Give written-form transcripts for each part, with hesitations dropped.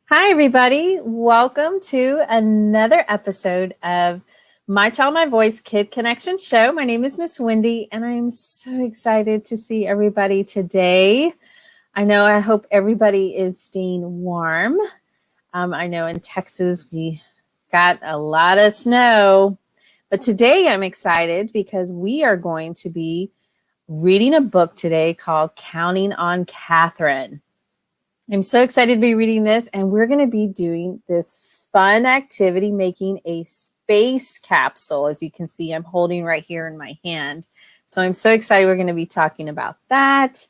Hi, everybody. Welcome to another episode of My Child, My Voice Kid Konnection Show. My name is Miss Wendy, and I'm so excited to see everybody today. I hope everybody is staying warm. I know in Texas we got a lot of snow, but today I'm excited because we are going to be reading a book today called Counting on Katherine. I'm so excited to be reading this, and we're going to be doing this fun activity, making a space capsule. As you can see, I'm holding right here in my hand. So I'm so excited. We're going to be talking about that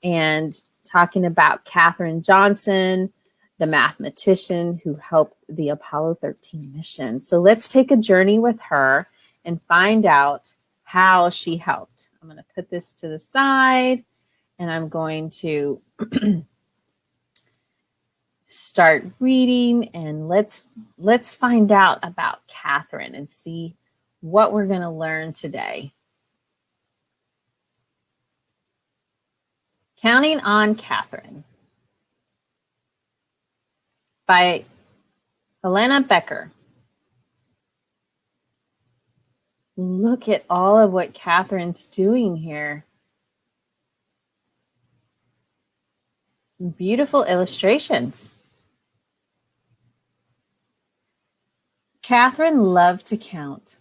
and talking about Katherine Johnson, the mathematician who helped the Apollo 13 mission. So let's take a journey with her and find out how she helped. I'm going to put this to the side, and I'm going to start reading, and let's find out about Katherine and see what we're going to learn today. Counting on Katherine by Helena Becker. Look at all of what Katherine's doing here. Beautiful illustrations. Katherine loved to count.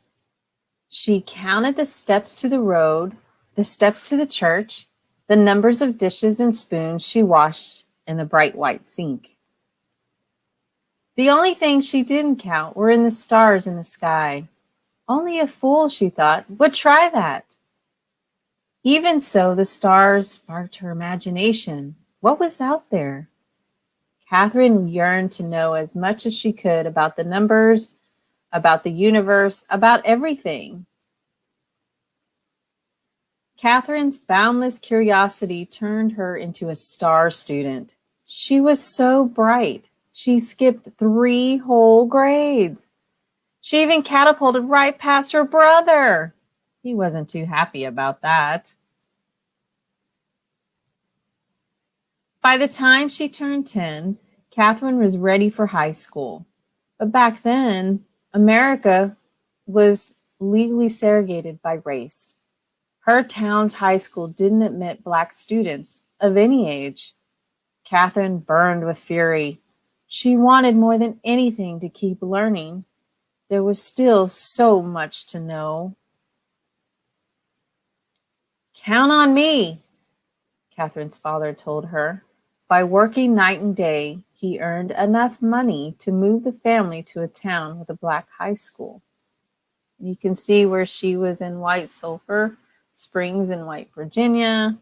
She counted the steps to the road, the steps to the church, the numbers of dishes and spoons she washed in the bright white sink. The only things she didn't count were in the stars in the sky. Only a fool, she thought, would try that. Even so, the stars sparked her imagination. What was out there? Katherine yearned to know as much as she could about the numbers, about the universe, about everything. Katherine's boundless curiosity turned her into a star student. She was so bright. She skipped 3 whole grades. She even catapulted right past her brother. He wasn't too happy about that. By the time she turned 10, Katherine was ready for high school. But back then, America was legally segregated by race. Her town's high school didn't admit Black students of any age. Katherine burned with fury. She wanted more than anything to keep learning. There was still so much to know. Count on me, Katherine's father told her. By working night and day, he earned enough money to move the family to a town with a Black high school. You can see where she was in White Sulphur Springs in White Virginia,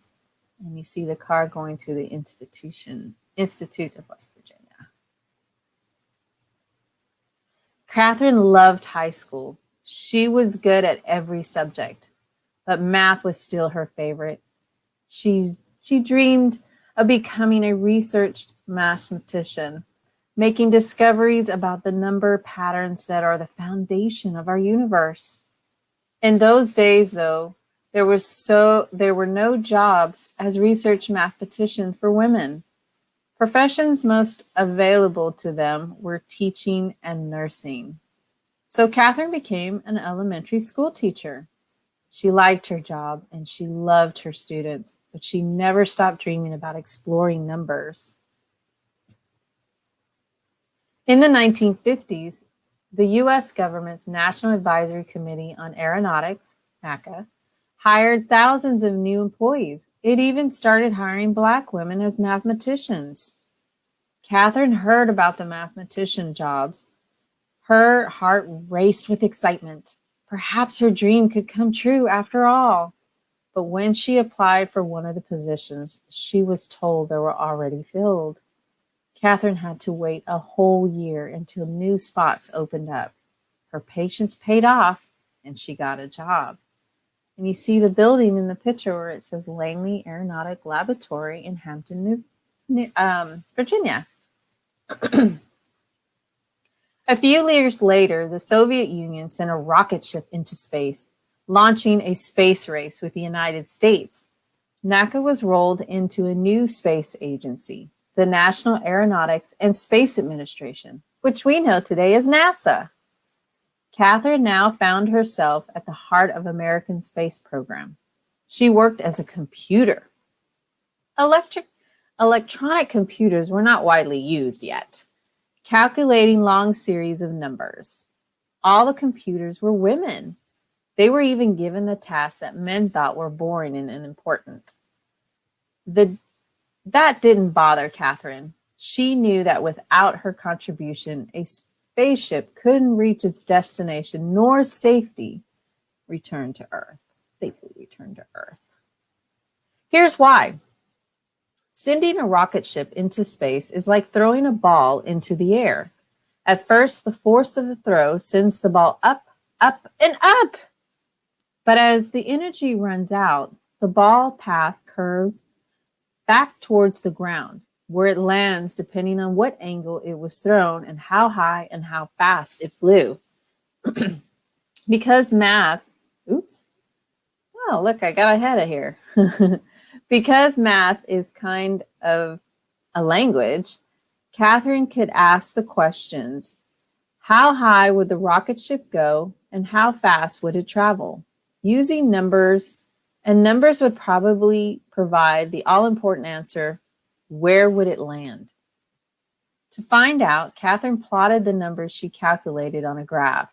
and you see the car going to the Institute of West Virginia. Katherine loved high school. She was good at every subject, but math was still her favorite. She dreamed of becoming a research mathematician, making discoveries about the number patterns that are the foundation of our universe. In those days, though, there were no jobs as research mathematicians for women. Professions most available to them were teaching and nursing. So Katherine became an elementary school teacher. She liked her job and she loved her students, but she never stopped dreaming about exploring numbers. In the 1950s, the U.S. government's National Advisory Committee on Aeronautics, NACA, hired thousands of new employees. It even started hiring Black women as mathematicians. Katherine heard about the mathematician jobs. Her heart raced with excitement. Perhaps her dream could come true after all. But when she applied for one of the positions, she was told they were already filled. Katherine had to wait a whole year until new spots opened up. Her patience paid off, and she got a job. And you see the building in the picture where it says Langley Aeronautic Laboratory in Hampton, Virginia. A few years later, the Soviet Union sent a rocket ship into space, launching a space race with the United States. NACA was rolled into a new space agency. the National Aeronautics and Space Administration, which we know today as NASA. Katherine now found herself at the heart of American space program. She worked as a computer. Electronic computers were not widely used yet, calculating long series of numbers. All the computers were women. They were even given the tasks that men thought were boring and unimportant. That didn't bother Katherine. She knew that without her contribution, a spaceship couldn't reach its destination nor safely return to Earth. Here's why. Sending a rocket ship into space is like throwing a ball into the air. At first, the force of the throw sends the ball up, up, and up. But as the energy runs out, the ball path curves back towards the ground, where it lands depending on what angle it was thrown and how high and how fast it flew. Because math, I got ahead of here. Because math is kind of a language, Katherine could ask the questions, how high would the rocket ship go and how fast would it travel? Using numbers, and numbers would probably provide the all-important answer, where would it land? To find out, Katherine plotted the numbers she calculated on a graph.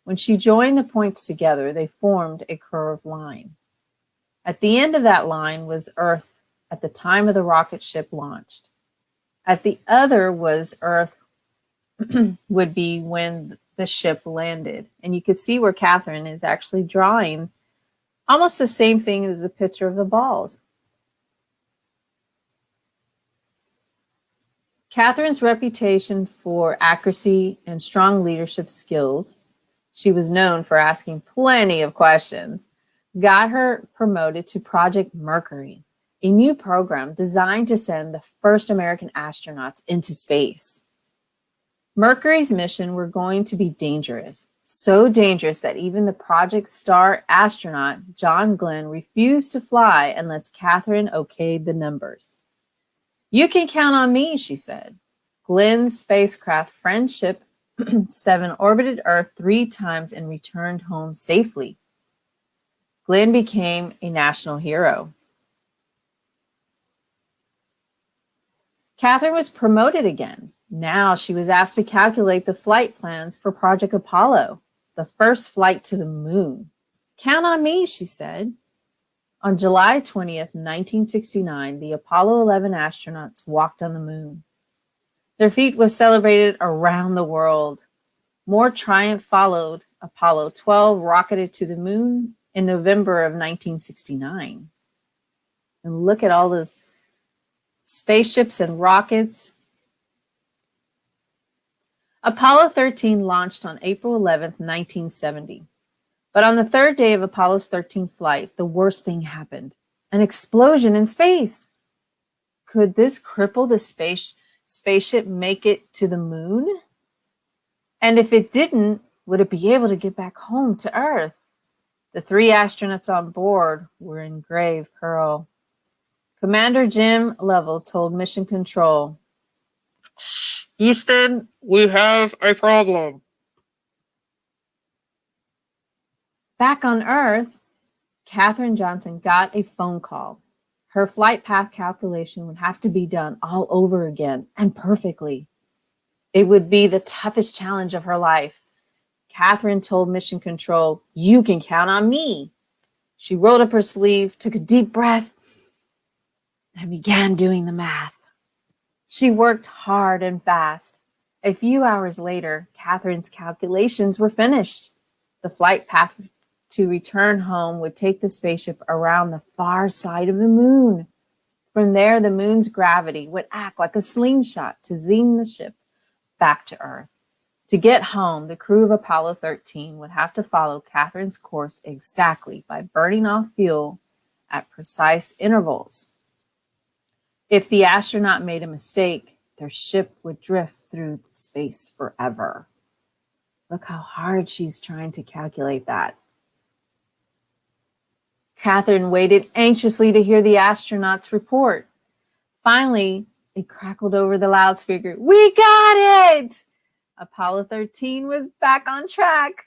When she joined the points together, they formed a curved line. At the end of that line was Earth at the time of the rocket ship launched. At the other was Earth would be when the ship landed. And you could see where Katherine is actually drawing almost the same thing as the picture of the balls. Katherine's reputation for accuracy and strong leadership skills, she was known for asking plenty of questions, got her promoted to Project Mercury, a new program designed to send the first American astronauts into space. Mercury's mission were going to be dangerous, so dangerous that even the Project Star astronaut, John Glenn, refused to fly unless Katherine okayed the numbers. You can count on me, she said. Glenn's spacecraft Friendship 7 orbited Earth 3 times and returned home safely. Glenn became a national hero. Katherine was promoted again. Now she was asked to calculate the flight plans for Project Apollo, the first flight to the moon. Count on me, she said. On July 20th, 1969, the Apollo 11 astronauts walked on the moon. Their feat was celebrated around the world. More triumph followed. Apollo 12 rocketed to the moon in November of 1969. And look at all those spaceships and rockets. Apollo 13 launched on April 11th, 1970. But on the third day of Apollo's 13th flight, the worst thing happened. An explosion in space. Could this cripple the spaceship make it to the moon? And if it didn't, would it be able to get back home to Earth? The 3 astronauts on board were in grave peril. Commander Jim Lovell told Mission Control, Houston, we have a problem. Back on Earth, Katherine Johnson got a phone call. Her flight path calculation would have to be done all over again and perfectly. It would be the toughest challenge of her life. Katherine told Mission Control, you can count on me. She rolled up her sleeve, took a deep breath, and began doing the math. She worked hard and fast. A few hours later, Katherine's calculations were finished. The flight path to return home would take the spaceship around the far side of the moon. From there, the moon's gravity would act like a slingshot to zing the ship back to Earth. To get home, the crew of Apollo 13 would have to follow Katherine's course exactly by burning off fuel at precise intervals. If the astronaut made a mistake, their ship would drift through space forever. Look how hard she's trying to calculate that. Katherine waited anxiously to hear the astronauts report. Finally, It crackled over the loudspeaker. We got it! Apollo 13 was back on track.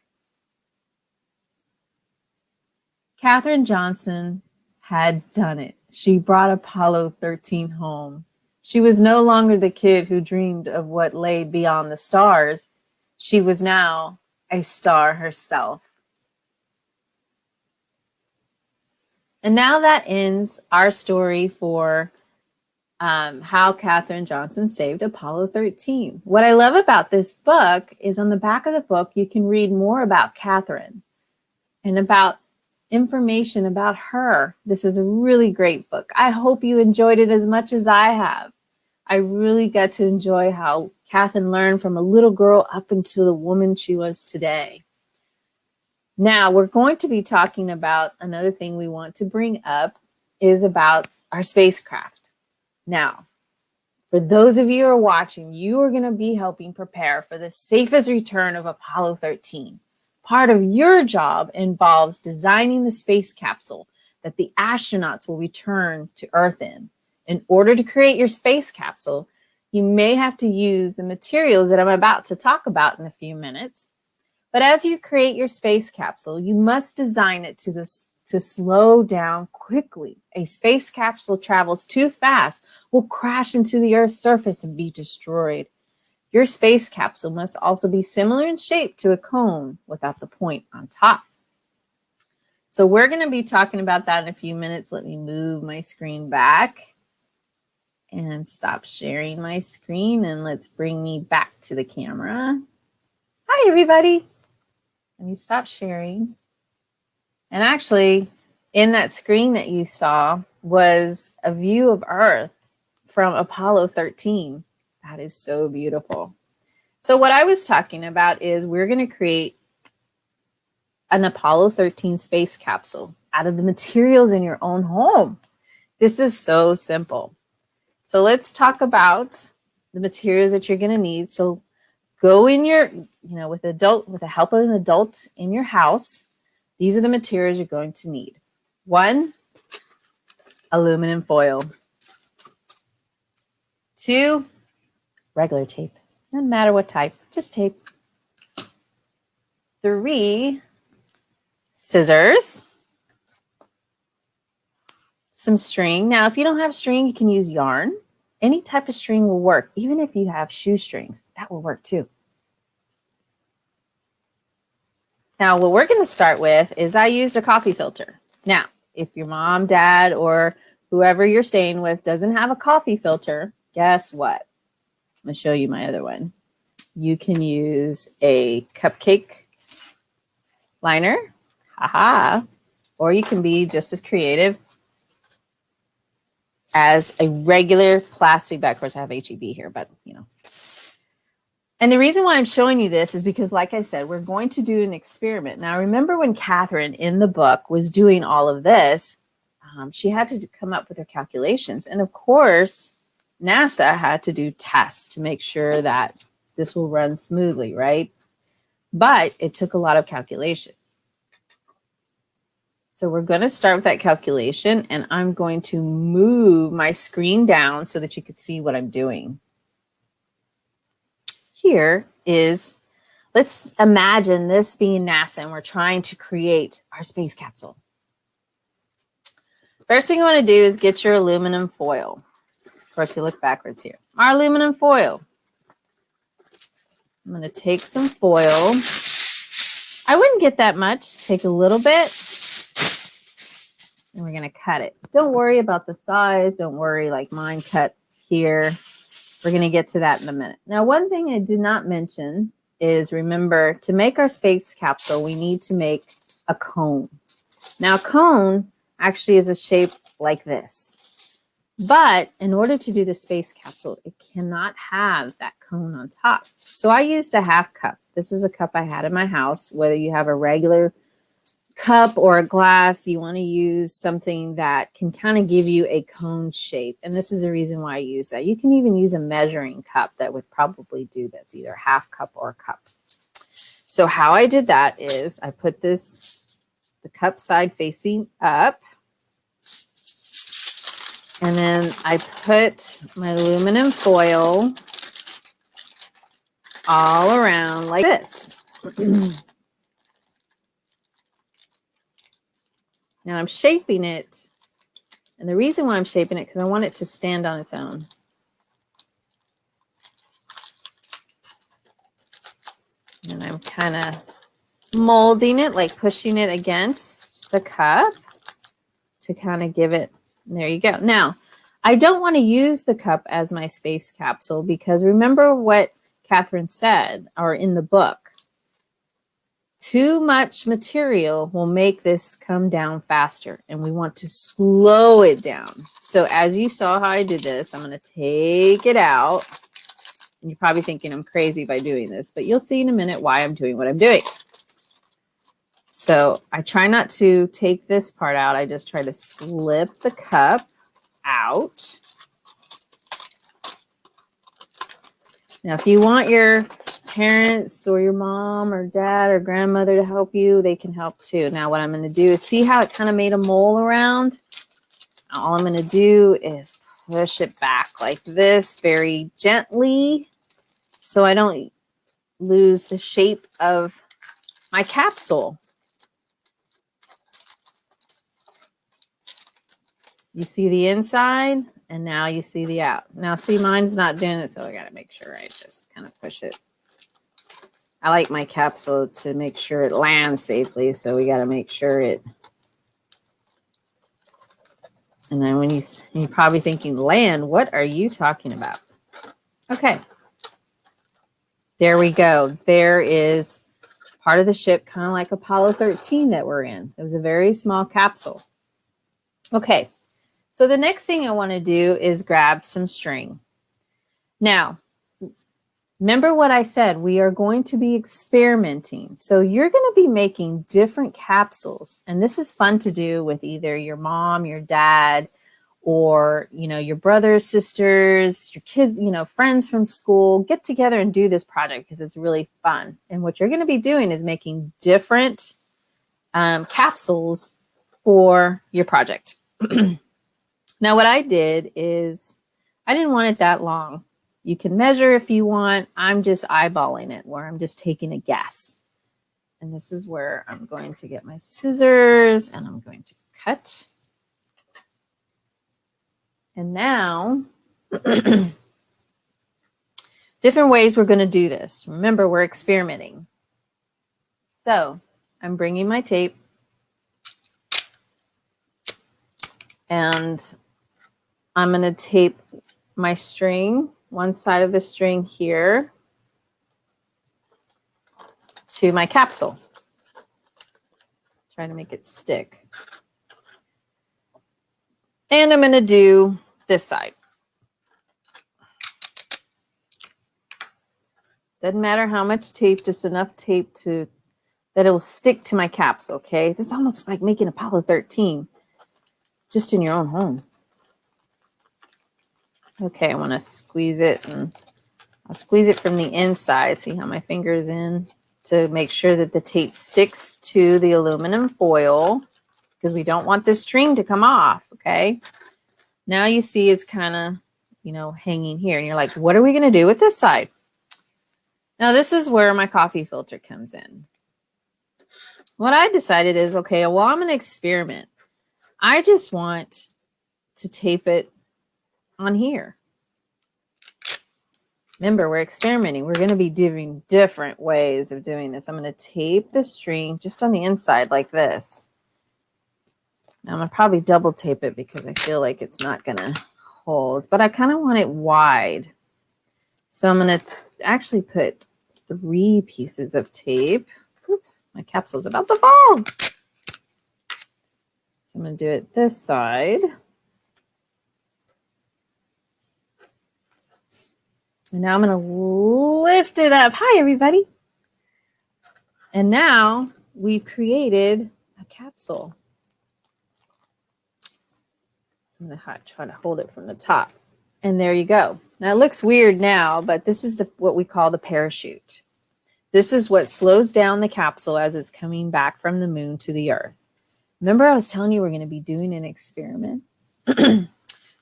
Katherine Johnson had done it. She brought Apollo 13 home. She was no longer the kid who dreamed of what lay beyond the stars. She was now a star herself. And now that ends our story for how Katherine Johnson saved Apollo 13. What I love about this book is on the back of the book, you can read more about Katherine and about information about her. This is a really great book. I hope you enjoyed it as much as I have. I really got to enjoy how Katherine learned from a little girl up into the woman she was today. Now, we're going to be talking about another thing we want to bring up is about our spacecraft. Now, for those of you who are watching, you are going to be helping prepare for the safest return of Apollo 13. Part of your job involves designing the space capsule that the astronauts will return to Earth in. In order to create your space capsule, you may have to use the materials that I'm about to talk about in a few minutes. But as you create your space capsule, you must design it to slow down quickly. A space capsule travels too fast, will crash into the Earth's surface and be destroyed. Your space capsule must also be similar in shape to a cone without the point on top. So we're going to be talking about that in a few minutes. Let me move my screen back and stop sharing my screen, and let's bring me back to the camera. Hi, everybody. Let me stop sharing. And actually, in that screen that you saw was a view of Earth from Apollo 13. That is so beautiful. So what I was talking about is we're going to create an Apollo 13 space capsule out of the materials in your own home. This is so simple. So let's talk about the materials that you're going to need. So go in your, with the help of an adult in your house. These are the materials you're going to need. 1, aluminum foil. 2, regular tape. Doesn't matter what type, just tape. 3, scissors. Some string. Now, if you don't have string, you can use yarn. Any type of string will work. Even if you have shoestrings, that will work too. Now, what we're going to start with is I used a coffee filter. Now, if your mom, dad, or whoever you're staying with doesn't have a coffee filter, guess what? I'm going to show you my other one. You can use a cupcake liner, or you can be just as creative as a regular plastic bag. Of course, I have HEB here, but And the reason why I'm showing you this is because, like I said, we're going to do an experiment. Now, remember when Katherine in the book was doing all of this, she had to come up with her calculations. And of course, NASA had to do tests to make sure that this will run smoothly, right? But it took a lot of calculations. So we're going to start with that calculation, and I'm going to move my screen down so that you can see what I'm doing. Here is, let's imagine this being NASA, and we're trying to create our space capsule. First thing you want to do is get your aluminum foil. Of course, you look backwards here. Our aluminum foil. I'm going to take some foil. I wouldn't get that much. Take a little bit, and we're going to cut it. Don't worry about the size. Don't worry like mine cut here. We're going to get to that in a minute. Now, one thing I did not mention is, remember, to make our space capsule, we need to make a cone. Now, a cone actually is a shape like this. But in order to do the space capsule, it cannot have that cone on top. So I used a half cup. This is a cup I had in my house. Whether you have a regular cup or a glass, you want to use something that can kind of give you a cone shape. And this is the reason why I use that. You can even use a measuring cup that would probably do this, either half cup or a cup. So how I did that is I put the cup side facing up, And then I put my aluminum foil all around like this. Now I'm shaping it. And the reason why I'm shaping it, because I want it to stand on its own. And I'm kind of molding it, like pushing it against the cup to kind of give it, there you go. Now, I don't want to use the cup as my space capsule because remember what Katherine said, or in the book, too much material will make this come down faster, and we want to slow it down. So as you saw how I did this, I'm going to take it out. And you're probably thinking I'm crazy by doing this, but you'll see in a minute why I'm doing what I'm doing. So I try not to take this part out. I just try to slip the cup out. Now, if you want your parents or your mom or dad or grandmother to help you, they can help too. Now, what I'm going to do is see how it kind of made a mole around. All I'm going to do is push it back like this very gently so I don't lose the shape of my capsule. You see the inside, and now you see the out. Now, see, mine's not doing it, so I got to make sure I just kind of push it. I like my capsule to make sure it lands safely, so we got to make sure it. And then when you're probably thinking, land, what are you talking about? Okay. There we go. There is part of the ship, kind of like Apollo 13 that we're in. It was a very small capsule. Okay. So the next thing I want to do is grab some string. Now, remember what I said, we are going to be experimenting. So you're going to be making different capsules. And this is fun to do with either your mom, your dad, or, your brothers, sisters, your kids, friends from school. Get together and do this project because it's really fun. And what you're going to be doing is making different capsules for your project. Now, what I did is I didn't want it that long. You can measure if you want. I'm just eyeballing it, where I'm just taking a guess. And this is where I'm going to get my scissors and I'm going to cut. And now, different ways we're going to do this. Remember, we're experimenting. So I'm bringing my tape and I'm going to tape my string, one side of the string here, to my capsule. Try to make it stick. And I'm going to do this side. Doesn't matter how much tape, just enough tape that it will stick to my capsule, okay? This is almost like making Apollo 13, just in your own home. Okay, I want to squeeze it, and I'll squeeze it from the inside. See how my finger is in to make sure that the tape sticks to the aluminum foil, because we don't want this string to come off, okay? Now you see it's kind of, hanging here. And you're like, what are we going to do with this side? Now this is where my coffee filter comes in. What I decided is, okay, well, I'm going to experiment. I just want to tape it on here. Remember, we're experimenting. We're going to be doing different ways of doing this. I'm going to tape the string just on the inside like this. Now I'm going to probably double tape it because I feel like it's not going to hold, but I kind of want it wide. So I'm going to actually put 3 pieces of tape. Oops, my capsule's about to fall. So I'm going to do it this side. And now I'm going to lift it up. Hi, everybody. And now we've created a capsule. I'm going to try to hold it from the top. And there you go. Now it looks weird now, but this is what we call the parachute. This is what slows down the capsule as it's coming back from the moon to the earth. Remember I was telling you we're going to be doing an experiment?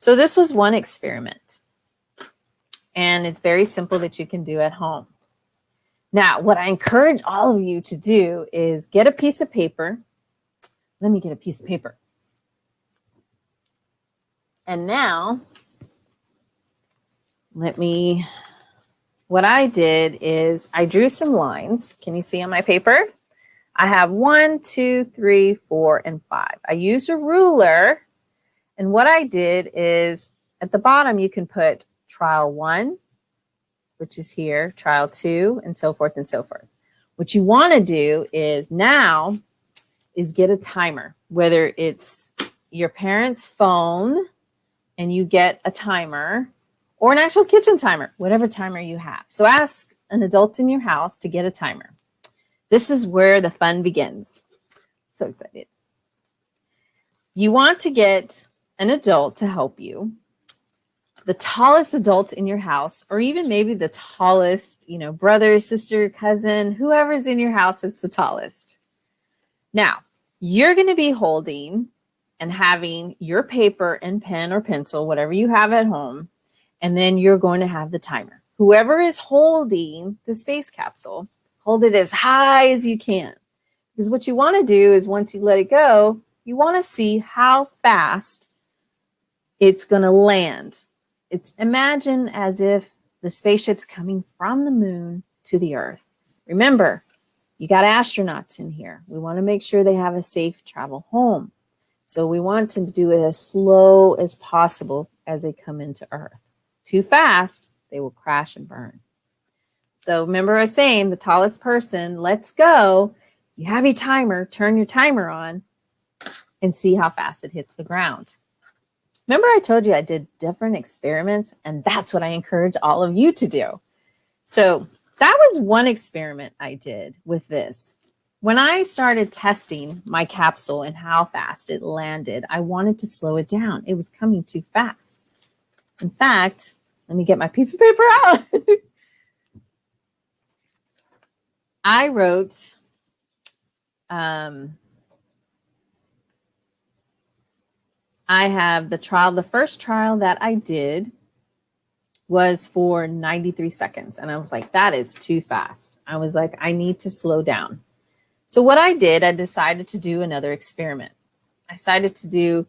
So this was one experiment, and it's very simple that you can do at home. Now, what I encourage all of you to do is get a piece of paper. Let me get a piece of paper. And now, what I did is I drew some lines. Can you see on my paper? I have 1, 2, 3, 4, and 5. I used a ruler, and what I did is at the bottom you can put trial 1, which is here, trial 2, and so forth and so forth. What you want to do is now is get a timer, whether it's your parents' phone and you get a timer, or an actual kitchen timer, whatever timer you have. So ask an adult in your house to get a timer. This is where the fun begins. So excited. You want to get an adult to help you, the tallest adult in your house, or even maybe the tallest, brother, sister, cousin, whoever's in your house that's the tallest. Now, you're going to be holding and having your paper and pen or pencil, whatever you have at home, and then you're going to have the timer. Whoever is holding the space capsule, hold it as high as you can. Because what you want to do is once you let it go, you want to see how fast it's going to land. Imagine as if the spaceship's coming from the moon to the Earth. Remember, you got astronauts in here. We want to make sure they have a safe travel home. So we want to do it as slow as possible as they come into Earth. Too fast, they will crash and burn. So remember I was saying the tallest person, let's go. You have your timer, turn your timer on and see how fast it hits the ground. Remember I told you I did different experiments, and that's what I encourage all of you to do. So that was one experiment I did with this. When I started testing my capsule and how fast it landed, I wanted to slow it down. It was coming too fast. In fact, let me get my piece of paper out. I wrote, I have the first trial that I did was for 93 seconds. And I was like, that is too fast. I was like, I need to slow down. So what I did, I decided to do another experiment. I decided to do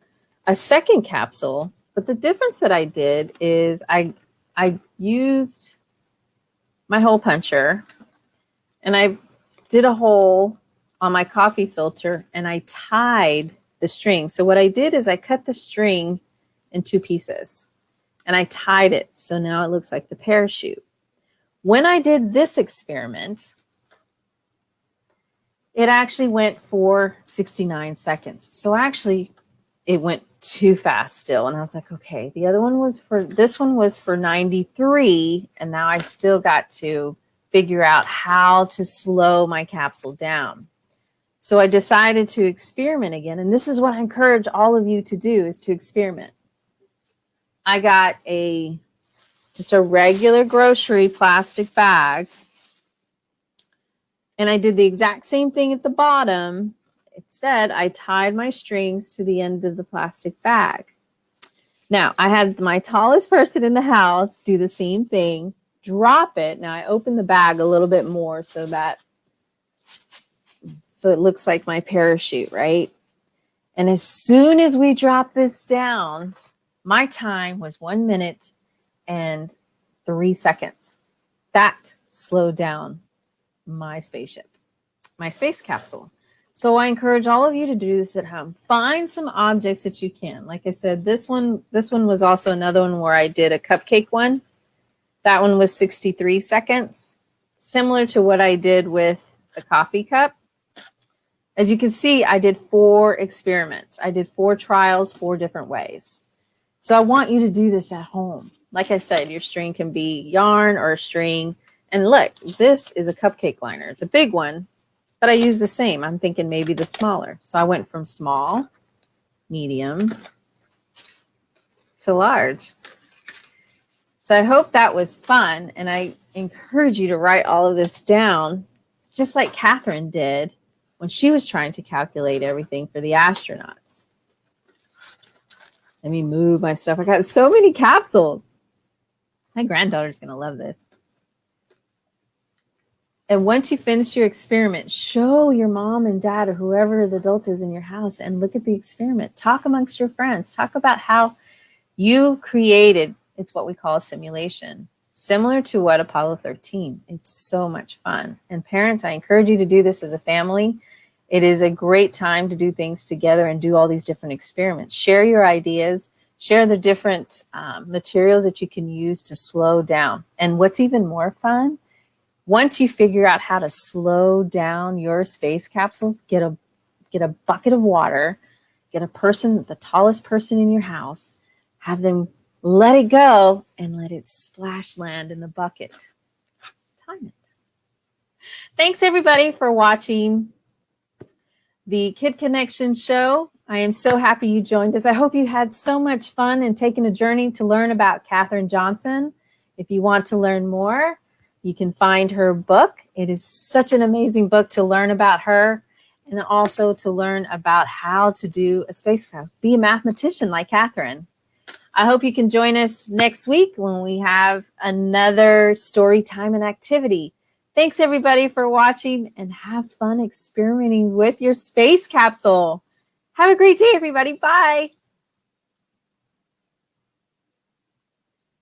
a second capsule, but the difference that I did is I used my hole puncher and I did a hole on my coffee filter and I tied the string. So what I did is I cut the string in 2 pieces and I tied it. So now it looks like the parachute. When I did this experiment, it actually went for 69 seconds. So actually it went too fast still. And I was like, okay, this one was for 93. And now I still got to figure out how to slow my capsule down. So I decided to experiment again. And this is what I encourage all of you to do, is to experiment. I got just a regular grocery plastic bag. And I did the exact same thing at the bottom. Instead, I tied my strings to the end of the plastic bag. Now, I had my tallest person in the house do the same thing, drop it. Now, I opened the bag a little bit more so it looks like my parachute, right? And as soon as we dropped this down, my time was 1 minute and 3 seconds. That slowed down my spaceship, my space capsule. So I encourage all of you to do this at home. Find some objects that you can. Like I said, this one was also another one where I did a cupcake one. That one was 63 seconds, similar to what I did with the coffee cup. As you can see, I did 4 experiments. I did 4 trials, 4 different ways. So I want you to do this at home. Like I said, your string can be yarn or a string. And look, this is a cupcake liner. It's a big one, but I use the same. I'm thinking maybe the smaller. So I went from small, medium, to large. So I hope that was fun. And I encourage you to write all of this down, just like Katherine did when she was trying to calculate everything for the astronauts. Let me move my stuff. I got so many capsules. My granddaughter's going to love this. And once you finish your experiment, show your mom and dad or whoever the adult is in your house and look at the experiment. Talk amongst your friends. Talk about how you created, it's what we call a simulation, similar to what Apollo 13. It's so much fun. And parents, I encourage you to do this as a family. It is a great time to do things together and do all these different experiments. Share your ideas. Share the different materials that you can use to slow down. And what's even more fun, once you figure out how to slow down your space capsule, get a bucket of water, get a person, the tallest person in your house, have them let it go and let it splash land in the bucket. Time it. Thanks everybody for watching the Kid Konnection show. I am so happy you joined us. I hope you had so much fun and taken a journey to learn about Katherine Johnson. If you want to learn more, you can find her book. It is such an amazing book to learn about her and also to learn about how to do a spacecraft, be a mathematician like Katherine. I hope you can join us next week when we have another story time and activity. Thanks everybody for watching and have fun experimenting with your space capsule. Have a great day, everybody. Bye.